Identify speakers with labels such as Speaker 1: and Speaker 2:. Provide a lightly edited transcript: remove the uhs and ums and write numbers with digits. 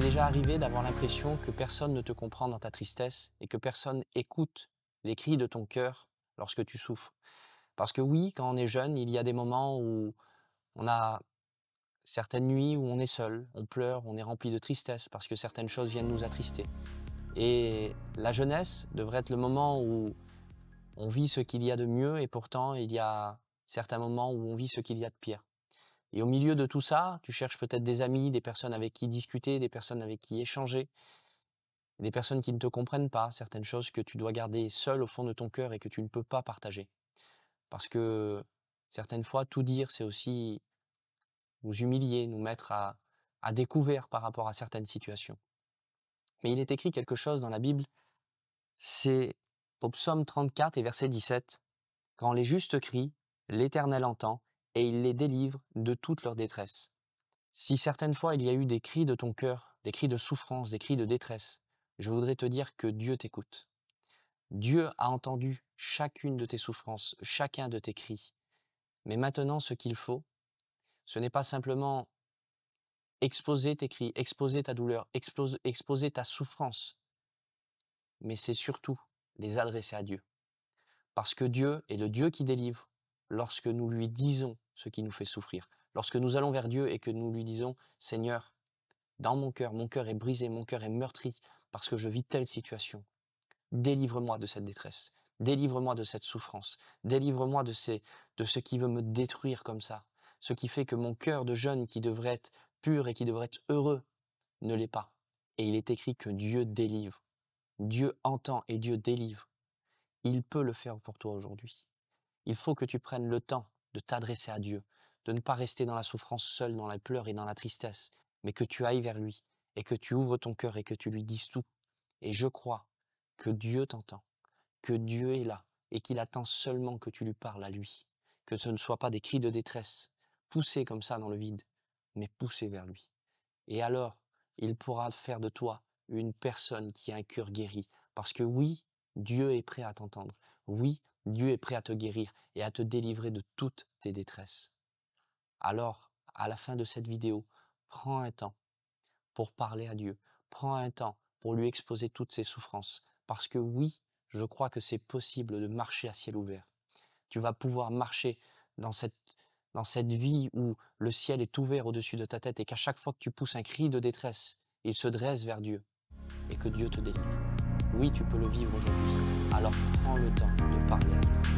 Speaker 1: déjà arrivé d'avoir l'impression que personne ne te comprend dans ta tristesse et que personne écoute les cris de ton cœur lorsque tu souffres? Parce que oui, quand on est jeune, il y a des moments où on a certaines nuits où on est seul, on pleure, on est rempli de tristesse parce que certaines choses viennent nous attrister. Et la jeunesse devrait être le moment où on vit ce qu'il y a de mieux et pourtant il y a certains moments où on vit ce qu'il y a de pire. Et au milieu de tout ça, tu cherches peut-être des amis, des personnes avec qui discuter, des personnes avec qui échanger, des personnes qui ne te comprennent pas, certaines choses que tu dois garder seul au fond de ton cœur et que tu ne peux pas partager. Parce que certaines fois, tout dire, c'est aussi nous humilier, nous mettre à découvert par rapport à certaines situations. Mais il est écrit quelque chose dans la Bible, c'est au psaume 34 et verset 17. Quand les justes crient, l'Éternel entend et il les délivre de toute leur détresse. Si certaines fois il y a eu des cris de ton cœur, des cris de souffrance, des cris de détresse, je voudrais te dire que Dieu t'écoute. Dieu a entendu chacune de tes souffrances, chacun de tes cris. Mais maintenant, ce qu'il faut, ce n'est pas simplement exposer tes cris, exposer ta douleur, exposer ta souffrance, mais c'est surtout les adresser à Dieu. Parce que Dieu est le Dieu qui délivre lorsque nous lui disons ce qui nous fait souffrir. Lorsque nous allons vers Dieu et que nous lui disons « Seigneur, dans mon cœur est brisé, mon cœur est meurtri parce que je vis telle situation. Délivre-moi de cette détresse, délivre-moi de cette souffrance, délivre-moi de ce qui veut me détruire comme ça, ce qui fait que mon cœur de jeune qui devrait être pur et qui devrait être heureux ne l'est pas. » Et il est écrit que Dieu délivre. Dieu entend et Dieu délivre. Il peut le faire pour toi aujourd'hui. Il faut que tu prennes le temps de t'adresser à Dieu, de ne pas rester dans la souffrance seul, dans la pleurs et dans la tristesse, mais que tu ailles vers lui et que tu ouvres ton cœur et que tu lui dises tout. Et je crois que Dieu t'entend, que Dieu est là et qu'il attend seulement que tu lui parles à lui, que ce ne soit pas des cris de détresse, poussés comme ça dans le vide, mais poussés vers lui. Et alors, il pourra faire de toi une personne qui a un cœur guéri, parce que oui, Dieu est prêt à t'entendre. Oui, Dieu est prêt à te guérir et à te délivrer de toutes tes détresses. Alors, à la fin de cette vidéo, prends un temps pour parler à Dieu. Prends un temps pour lui exposer toutes ses souffrances. Parce que oui, je crois que c'est possible de marcher à ciel ouvert. Tu vas pouvoir marcher dans cette vie où le ciel est ouvert au-dessus de ta tête et qu'à chaque fois que tu pousses un cri de détresse, il se dresse vers Dieu et que Dieu te délivre. Oui, tu peux le vivre aujourd'hui. Alors prends le temps de parler à Dieu.